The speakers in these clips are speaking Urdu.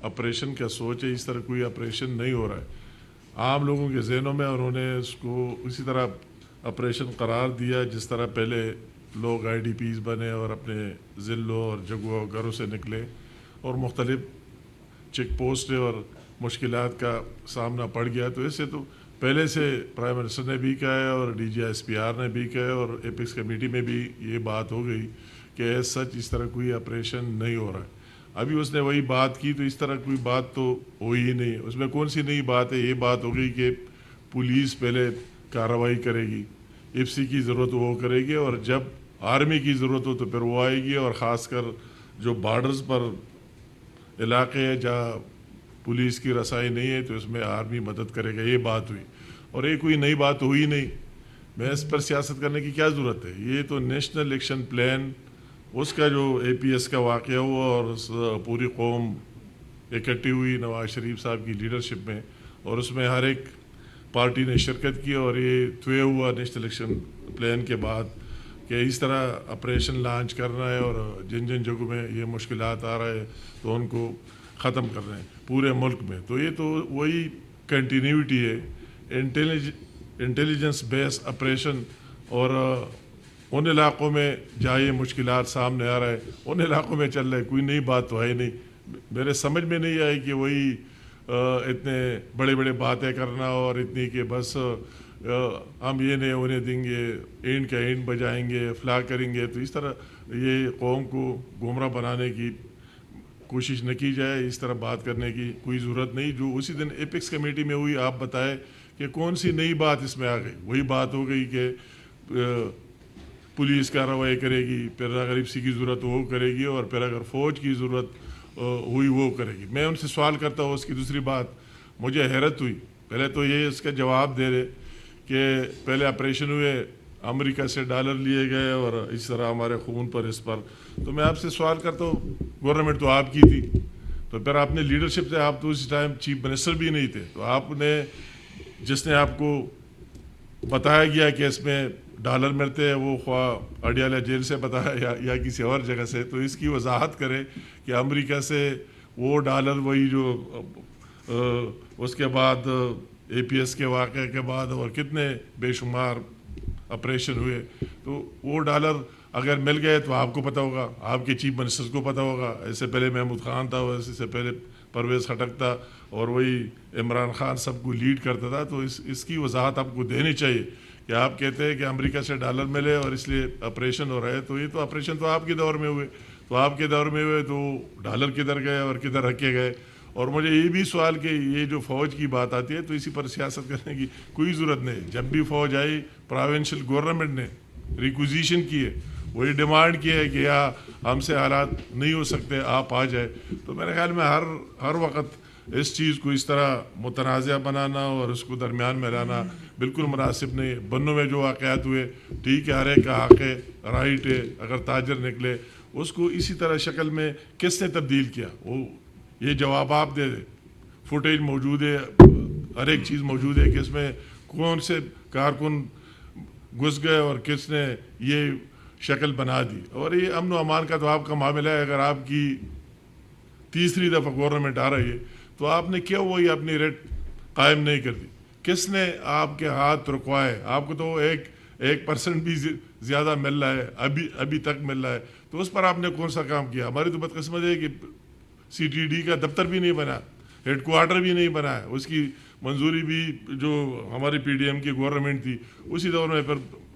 آپریشن کا سوچ ہے، اس طرح کوئی آپریشن نہیں ہو رہا ہے عام لوگوں کے ذہنوں میں، اور انہوں نے اس کو اسی طرح آپریشن قرار دیا جس طرح پہلے لوگ آئی ڈی پیز بنے اور اپنے ضلعوں اور جگہوں گھروں سے نکلے اور مختلف چیک پوسٹ اور مشکلات کا سامنا پڑ گیا. تو اس سے تو پہلے سے پرائم منسٹر نے بھی کہا ہے اور D G S P R نے بھی کہا ہے اور ایپکس کمیٹی میں بھی یہ بات ہو گئی کہ ایز سچ اس طرح کوئی آپریشن نہیں ہو رہا ہے. ابھی اس نے وہی بات کی تو اس طرح کوئی بات تو ہوئی ہی نہیں. اس میں کون سی نئی بات ہے؟ یہ بات ہو گئی کہ پولیس پہلے کارروائی کرے گی، ایف سی کی ضرورت وہ کرے گی، اور جب آرمی کی ضرورت ہو تو پھر وہ آئے گی، اور خاص کر جو بارڈرز پر علاقے ہیں جہاں پولیس کی رسائی نہیں ہے تو اس میں آرمی مدد کرے گا. یہ بات ہوئی اور یہ کوئی نئی بات ہوئی نہیں. میں اس پر سیاست کرنے کی کیا ضرورت ہے؟ یہ تو نیشنل ایکشن پلان، اس کا جو اے پی ایس کا واقعہ ہوا اور پوری قوم اکٹھی ہوئی نواز شریف صاحب کی لیڈرشپ میں، اور اس میں ہر ایک پارٹی نے شرکت کی، اور یہ طے ہوا نیشنل ایکشن پلان کے بعد کہ اس طرح آپریشن لانچ کرنا ہے اور جن جن جگہوں میں یہ مشکلات آ رہا ہے تو ان کو ختم کرنا ہے پورے ملک میں. تو یہ تو وہی کنٹینیوٹی ہے، انٹیلیجنس بیس آپریشن، اور ان علاقوں میں جہاں یہ مشکلات سامنے آ رہا ہے ان علاقوں میں چل رہا ہے. کوئی نئی بات تو ہے نہیں. میرے سمجھ میں نہیں آئی کہ وہی اتنے بڑے بڑے باتیں کرنا اور اتنی کہ بس ہم یہ نہیں ہونے دیں گے، اینڈ کا اینڈ بجائیں گے، فلاح کریں گے. تو اس طرح یہ قوم کو گمراہ بنانے کی کوشش نہ کی جائے. اس طرح بات کرنے کی کوئی ضرورت نہیں. جو اسی دن ایپکس کمیٹی میں ہوئی، آپ بتائے کہ کون سی نئی بات اس میں آ گئی؟ وہی بات ہو گئی کہ پولیس کارروائی کرے گی، پھر اگر ایف سی کی ضرورت وہ کرے گی، اور پھر اگر فوج کی ضرورت ہوئی وہ کرے گی. میں ان سے سوال کرتا ہوں. اس کی دوسری بات مجھے حیرت ہوئی، پہلے تو یہ اس کا جواب دے رہے کہ پہلے آپریشن ہوئے، امریکہ سے ڈالر لیے گئے اور اس طرح ہمارے خون پر اس پر. تو میں آپ سے سوال کرتا ہوں، گورنمنٹ تو آپ کی تھی، تو پھر آپ نے لیڈرشپ سے، آپ تو اس ٹائم چیف منسٹر بھی نہیں تھے، تو آپ نے جس نے آپ کو بتایا گیا کہ اس میں ڈالر ملتے ہیں، وہ خواہ اڈیالہ جیل سے بتایا یا کسی اور جگہ سے، تو اس کی وضاحت کرے کہ امریکہ سے وہ ڈالر وہی جو اس کے بعد اے پی ایس کے واقعے کے بعد اور کتنے بے شمار آپریشن ہوئے، تو وہ ڈالر اگر مل گئے تو آپ کو پتہ ہوگا، آپ کے چیف منسٹر کو پتہ ہوگا. ایسے پہلے محمود خان تھا، اس سے پہلے پرویز خٹک تھا، اور وہی عمران خان سب کو لیڈ کرتا تھا. تو اس کی وضاحت آپ کو دینی چاہیے کہ آپ کہتے ہیں کہ امریکہ سے ڈالر ملے اور اس لیے آپریشن ہو رہا ہے. تو یہ تو آپریشن تو آپ کے دور میں ہوئے، تو آپ کے دور میں ہوئے تو ڈالر کدھر گئے اور کدھر رکھے گئے؟ اور مجھے یہ بھی سوال کہ یہ جو فوج کی بات آتی ہے تو اسی پر سیاست کرنے کی کوئی ضرورت نہیں. جب بھی فوج آئی، پروونشل گورنمنٹ نے ریکوزیشن کی ہے، وہی ڈیمانڈ کی ہے کہ یا ہم سے حالات نہیں ہو سکتے، آپ آ جائے. تو میرے خیال میں ہر وقت اس چیز کو اس طرح متنازع بنانا اور اس کو درمیان میں لانا بالکل مناسب نہیں. بنوں میں جو واقعات ہوئے، ٹھیک ہے، ہر ایک کا حق ہے، رائٹ ہے. اگر تاجر نکلے اس کو اسی طرح شکل میں کس نے تبدیل کیا؟ وہ یہ جواب آپ دے دیں. فوٹیج موجود ہے، ہر ایک چیز موجود ہے کہ اس میں کون سے کارکن گھس گئے اور کس نے یہ شکل بنا دی. اور یہ امن و امان کا تو آپ کا معاملہ ہے. اگر آپ کی تیسری دفعہ گورنمنٹ آ رہی ہے تو آپ نے کیا وہی اپنی ریٹ قائم نہیں کر دی؟ کس نے آپ کے ہاتھ رکوائے؟ آپ کو تو 1% بھی زیادہ مل رہا ہے، ابھی تک مل رہا ہے. تو اس پر آپ نے کون سا کام کیا؟ ہماری تو بدقسمت ہے کہ سی ٹی ڈی کا دفتر بھی نہیں بنا، ہیڈ کوارٹر بھی نہیں بنا ہے. اس کی منظوری بھی جو ہماری پی ڈی ایم کی گورنمنٹ تھی اسی دور میں پھر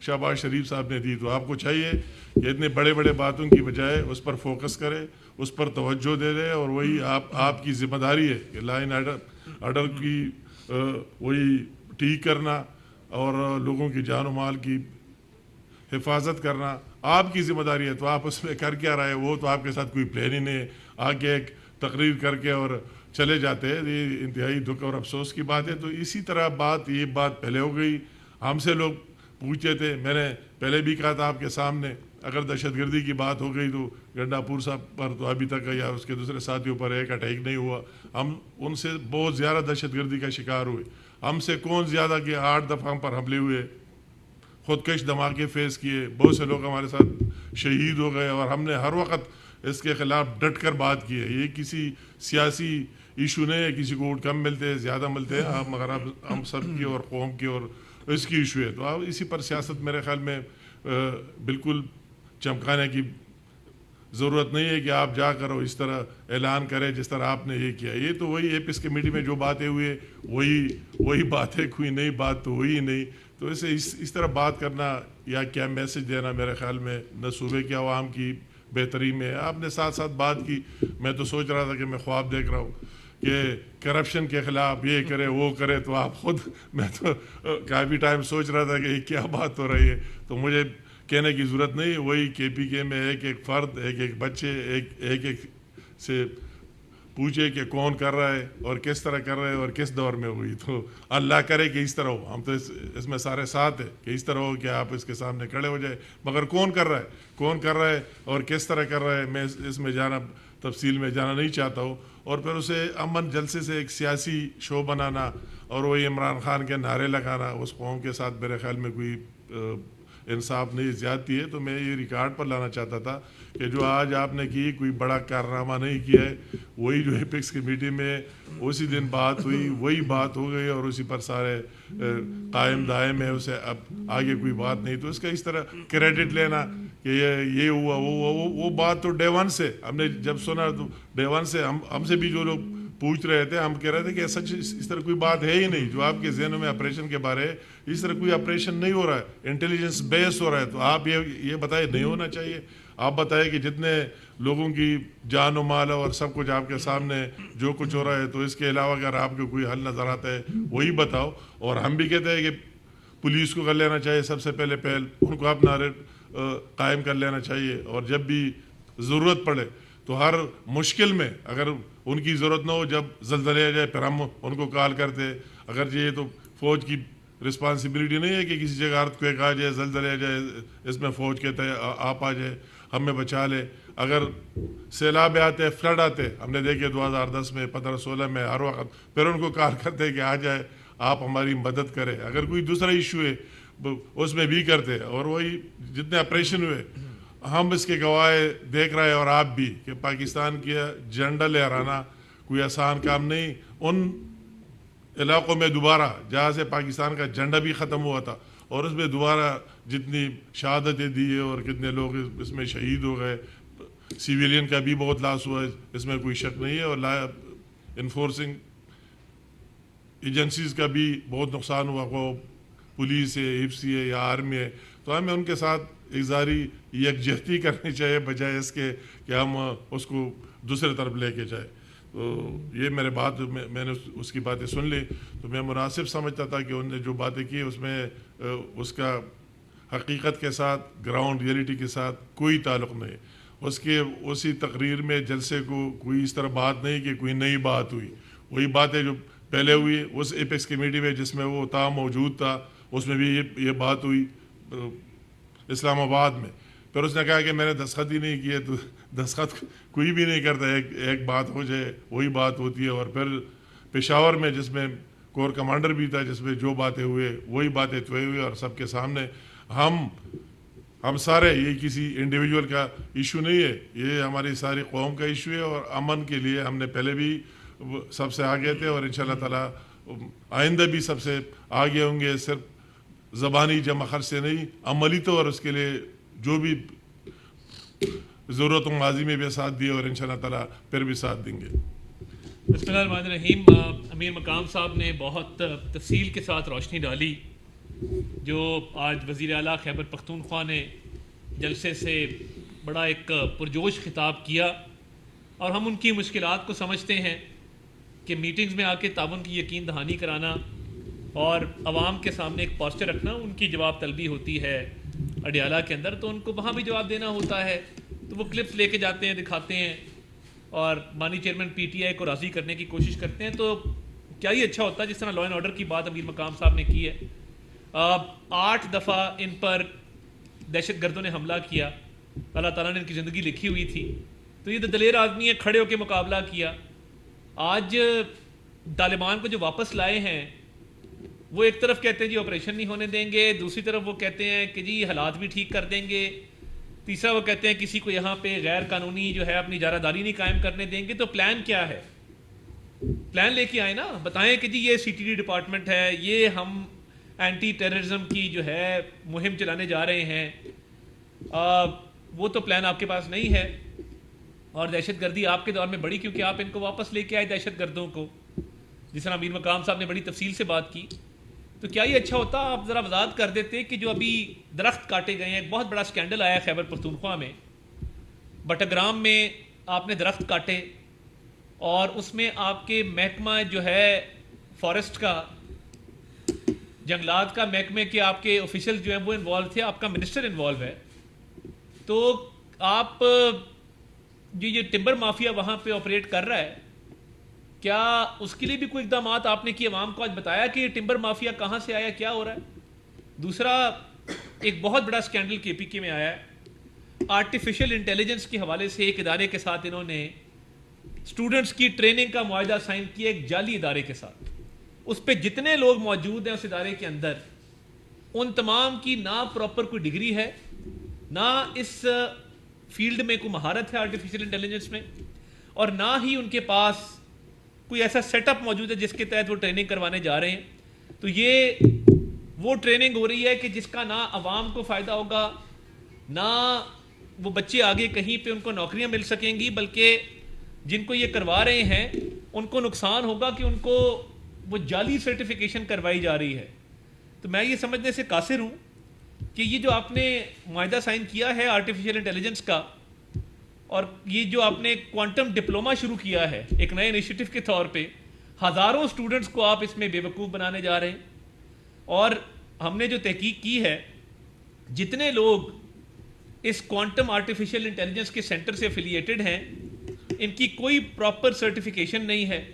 شہباز شریف صاحب نے دی. تو آپ کو چاہیے کہ اتنے بڑے بڑے باتوں کی بجائے اس پر فوکس کرے، اس پر توجہ دے دے. اور وہی آپ کی ذمہ داری ہے کہ لائن آرڈر کی وہی ٹھیک کرنا اور لوگوں کی جان و مال کی حفاظت کرنا آپ کی ذمہ داری ہے. تو آپ اس میں کر کیا رہے؟ وہ تو آپ کے ساتھ کوئی پلان ہی نہیں ہے. آگے ایک تقریر کر کے اور چلے جاتے ہیں. یہ انتہائی دکھ اور افسوس کی بات ہے. تو اسی طرح یہ بات پہلے ہو گئی. ہم سے لوگ پوچھتے تھے، میں نے پہلے بھی کہا تھا آپ کے سامنے، اگر دہشت گردی کی بات ہو گئی تو گنڈا پور صاحب پر تو ابھی تک یا اس کے دوسرے ساتھیوں پر ایک اٹیک نہیں ہوا. ہم ان سے بہت زیادہ دہشت گردی کا شکار ہوئے. ہم سے کون زیادہ کہ 8 دفعہ ہم پر حملے ہوئے، خودکش دھماکے فیس کیے، بہت سے لوگ ہمارے ساتھ شہید ہو گئے. اور ہم نے ہر وقت اس کے خلاف ڈٹ کر بات کی ہے. یہ کسی سیاسی ایشو نہیں ہے, کسی کو ووٹ کم ملتے ہیں زیادہ ملتے ہیں, آپ مگر ہم سب کی اور قوم کی اور اس کی ایشو ہے. تو آپ اسی پر سیاست میرے خیال میں بالکل چمکانے کی ضرورت نہیں ہے کہ آپ جا کر اس طرح اعلان کریں جس طرح آپ نے یہ کیا. یہ تو وہی ایپس کمیٹی میں جو باتیں ہوئے وہی باتیں, کوئی نئی بات تو ہوئی نہیں. تو اسے اس طرح بات کرنا یا کیا میسج دینا میرے خیال میں نہ صوبے کے عوام کی بہتری میں ہے. آپ نے ساتھ ساتھ بات کی, میں تو سوچ رہا تھا کہ میں خواب دیکھ رہا ہوں کہ کرپشن کے خلاف یہ کرے وہ کرے, تو آپ خود, میں تو کافی ٹائم سوچ رہا تھا کہ یہ کیا بات ہو رہی ہے. تو مجھے کہنے کی ضرورت نہیں, وہی کے پی کے میں ایک فرد, ایک بچے ایک سے پوچھے کہ کون کر رہا ہے اور کس طرح کر رہا ہے اور کس دور میں ہوئی. تو اللہ کرے کہ اس طرح ہو, ہم تو اس میں سارے ساتھ ہیں کہ اس طرح ہو کہ آپ اس کے سامنے کھڑے ہو جائے. مگر کون کر رہا ہے اور کس طرح کر رہا ہے, میں اس میں تفصیل میں جانا نہیں چاہتا ہوں. اور پھر اسے امن جلسے سے ایک سیاسی شو بنانا اور وہی عمران خان کے نعرے لگانا, اس قوم کے ساتھ میرے خیال میں کوئی انصاف نہیں, زیادتی ہے. تو میں یہ ریکارڈ پر لانا چاہتا تھا کہ جو آج آپ نے کی کوئی بڑا کارنامہ نہیں کیا ہے. وہی جو ایپیکس کمیٹی میں اسی دن بات ہوئی وہی بات ہو گئی اور اسی پر سارے قائم دائم ہے, اسے اب آگے کوئی بات نہیں. تو اس کا اس طرح کریڈٹ لینا کہ یہ ہوا وہ بات تو ڈے ون سے ہم نے جب سنا, تو ڈے ون سے ہم سے بھی جو لوگ پوچھ رہے تھے, ہم کہہ رہے تھے کہ سچ اس طرح کوئی بات ہے ہی نہیں. جو آپ کے ذہنوں میں آپریشن کے بارے ہے, اس طرح کوئی آپریشن نہیں ہو رہا ہے, انٹیلیجنس بیس ہو رہا ہے. تو آپ یہ بتائیں نہیں ہونا چاہیے. آپ بتائیں کہ جتنے لوگوں کی جان و مال اور سب کچھ آپ کے سامنے جو کچھ ہو رہا ہے, تو اس کے علاوہ اگر آپ کو کوئی حل نظر آتا ہے وہی بتاؤ. اور ہم بھی کہتے ہیں کہ پولیس کو کر لینا چاہیے سب سے پہلے ان کو اپنا قائم کر لینا چاہیے. اور جب بھی ضرورت پڑے تو ہر مشکل میں اگر ان کی ضرورت نہ ہو, جب زلزلے آ جائے پھر ہم ان کو کال کرتے. اگر یہ تو فوج کی رسپانسبلٹی نہیں ہے کہ کسی جگہ ارتھکویک آ جائے, زلزلے آ جائے, اس میں فوج کہتا ہے آپ آ جائے ہمیں بچا لے. اگر سیلاب آتے, فلڈ آتے, ہم نے دیکھے 2010 میں 15-16 میں ہر وقت, پھر ان کو کال کرتے کہ آ جائے آپ ہماری مدد کریں. اگر کوئی دوسرا ایشو ہے اس میں بھی کرتے. اور وہی جتنے آپریشن ہوئے ہم اس کے گواہ دیکھ رہے ہیں, اور آپ بھی, کہ پاکستان کی جھنڈا لہرانا کوئی آسان کام نہیں. ان علاقوں میں دوبارہ جہاں سے پاکستان کا جھنڈا بھی ختم ہوا تھا, اور اس میں دوبارہ جتنی شہادتیں دی ہے اور کتنے لوگ اس میں شہید ہو گئے, سیویلین کا بھی بہت لاس ہوا ہے, اس میں کوئی شک نہیں ہے. اور انفورسنگ ایجنسیز کا بھی بہت نقصان ہوا, وہ پولیس ہے, ایفسی ہے یا آرمی ہے. تو ہمیں ان کے ساتھ اظہاری یکجہتی کرنی چاہیے بجائے اس کے کہ ہم اس کو دوسرے طرف لے کے جائیں. تو یہ میرے بات, میں نے اس کی باتیں سن لی, تو میں مناسب سمجھتا تھا کہ انہوں نے جو باتیں کی اس میں اس کا حقیقت کے ساتھ, گراؤنڈ ریئلٹی کے ساتھ کوئی تعلق نہیں. اسی تقریر میں جلسے کو کوئی اس طرح بات نہیں کہ کوئی نئی بات ہوئی. وہی باتیں جو پہلے ہوئی اس ایپیکس کمیٹی میں جس میں وہ موجود تھا, اس میں بھی یہ بات ہوئی اسلام آباد میں. پھر اس نے کہا کہ میں نے دستخط ہی نہیں کیے. تو دستخط کوئی بھی نہیں کرتا, ایک بات ہو جائے وہی بات ہوتی ہے. اور پھر پشاور میں جس میں کور کمانڈر بھی تھا, جس میں جو باتیں ہوئے وہی باتیں طے ہوئی, اور سب کے سامنے ہم سارے, یہ کسی انڈیویجول کا ایشو نہیں ہے, یہ ہماری ساری قوم کا ایشو ہے. اور امن کے لیے ہم نے پہلے بھی سب سے آگے تھے, اور انشاءاللہ تعالی آئندہ بھی سب سے آگے ہوں گے. صرف زبانی جمع خرچ سے نہیں, عملی طور اس کے لیے جو بھی ضرورت ہوں ماضی میں بھی ساتھ دیے, اور انشاءاللہ تعالی پھر بھی ساتھ دیں گے. بسم اللہ الرحمن الرحیم. امیر مقام صاحب نے بہت تفصیل کے ساتھ روشنی ڈالی. جو آج وزیر اعلیٰ خیبر پختونخوا نے جلسے سے بڑا ایک پرجوش خطاب کیا, اور ہم ان کی مشکلات کو سمجھتے ہیں کہ میٹنگز میں آ کے تعاون کی یقین دہانی کرانا اور عوام کے سامنے ایک پوسچر رکھنا ان کی جواب طلبی ہوتی ہے اڈیالہ کے اندر. تو ان کو وہاں بھی جواب دینا ہوتا ہے, تو وہ کلپس لے کے جاتے ہیں, دکھاتے ہیں, اور بانی چیئرمین پی ٹی آئی کو راضی کرنے کی کوشش کرتے ہیں. تو کیا ہی اچھا ہوتا ہے جس طرح لا اینڈ آرڈر کی بات امیر مقام صاحب نے کی ہے. 8 دفعہ ان پر دہشت گردوں نے حملہ کیا, اللہ تعالیٰ نے ان کی زندگی لکھی ہوئی تھی. تو یہ تو دلیر آدمی ہے, کھڑے ہو کے مقابلہ کیا. آج طالبان کو جو واپس لائے ہیں وہ ایک طرف کہتے ہیں جی آپریشن نہیں ہونے دیں گے, دوسری طرف وہ کہتے ہیں کہ جی حالات بھی ٹھیک کر دیں گے. تیسرا وہ کہتے ہیں کسی کو یہاں پہ غیر قانونی جو ہے اپنی اجارہ داری نہیں قائم کرنے دیں گے. تو پلان کیا ہے؟ پلان لے کے آئے نا, بتائیں کہ جی یہ سی ٹی ڈی ڈپارٹمنٹ ہے, یہ ہم اینٹی ٹیررزم کی جو ہے مہم چلانے جا رہے ہیں. وہ تو پلان آپ کے پاس نہیں ہے. اور دہشت گردی آپ کے دور میں بڑی, کیونکہ آپ ان کو واپس لے کے آئے دہشت گردوں کو, جس طرح امیر مقام صاحب نے بڑی تفصیل سے بات کی. تو کیا یہ اچھا ہوتا آپ ذرا وضاحت کر دیتے کہ جو ابھی درخت کاٹے گئے ہیں, ایک بہت بڑا سکینڈل آیا خیبر پختونخوا میں, بٹاگرام میں آپ نے درخت کاٹے اور اس میں آپ کے محکمہ جو ہے فارسٹ کا, جنگلات کا محکمے کے آپ کے آفیشل جو ہیں وہ انوالو تھے, آپ کا منسٹر انوالو ہے. تو آپ جو یہ ٹمبر مافیا وہاں پہ آپریٹ کر رہا ہے, کیا اس کے لیے بھی کوئی اقدامات آپ نے کیے؟ عوام کو آج بتایا کہ یہ ٹمبر مافیا کہاں سے آیا, کیا ہو رہا ہے؟ دوسرا ایک بہت بڑا سکینڈل کے پی کے میں آیا ہے, آرٹیفیشل انٹیلیجنس کے حوالے سے ایک ادارے کے ساتھ انہوں نے اسٹوڈنٹس کی ٹریننگ کا معاہدہ سائن کیا ایک جعلی ادارے کے ساتھ. اس پہ جتنے لوگ موجود ہیں اس ادارے کے اندر, ان تمام کی نہ پراپر کوئی ڈگری ہے, نہ اس فیلڈ میں کوئی مہارت ہے آرٹیفیشل انٹیلیجنس میں, اور نہ ہی ان کے پاس کوئی ایسا سیٹ اپ موجود ہے جس کے تحت وہ ٹریننگ کروانے جا رہے ہیں. تو یہ وہ ٹریننگ ہو رہی ہے کہ جس کا نہ عوام کو فائدہ ہوگا, نہ وہ بچے آگے کہیں پہ ان کو نوکریاں مل سکیں گی, بلکہ جن کو یہ کروا رہے ہیں ان کو نقصان ہوگا کہ ان کو وہ جعلی سرٹیفیکیشن کروائی جا رہی ہے. تو میں یہ سمجھنے سے قاصر ہوں کہ یہ جو آپ نے معاہدہ سائن کیا ہے آرٹیفیشل انٹیلیجنس کا, اور یہ جو آپ نے کوانٹم ڈپلوما شروع کیا ہے ایک نئے انیشیٹو کے طور پہ, ہزاروں سٹوڈنٹس کو آپ اس میں بے وقوف بنانے جا رہے ہیں. اور ہم نے جو تحقیق کی ہے, جتنے لوگ اس کوانٹم آرٹیفیشل انٹیلیجنس کے سینٹر سے افیلیٹڈ ہیں, ان کی کوئی پراپر سرٹیفیکیشن نہیں ہے,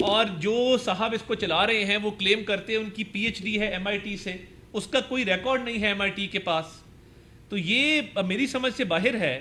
اور جو صاحب اس کو چلا رہے ہیں وہ کلیم کرتے ہیں ان کی پی ایچ ڈی ہے MIT سے, اس کا کوئی ریکارڈ نہیں ہے MIT کے پاس. تو یہ میری سمجھ سے باہر ہے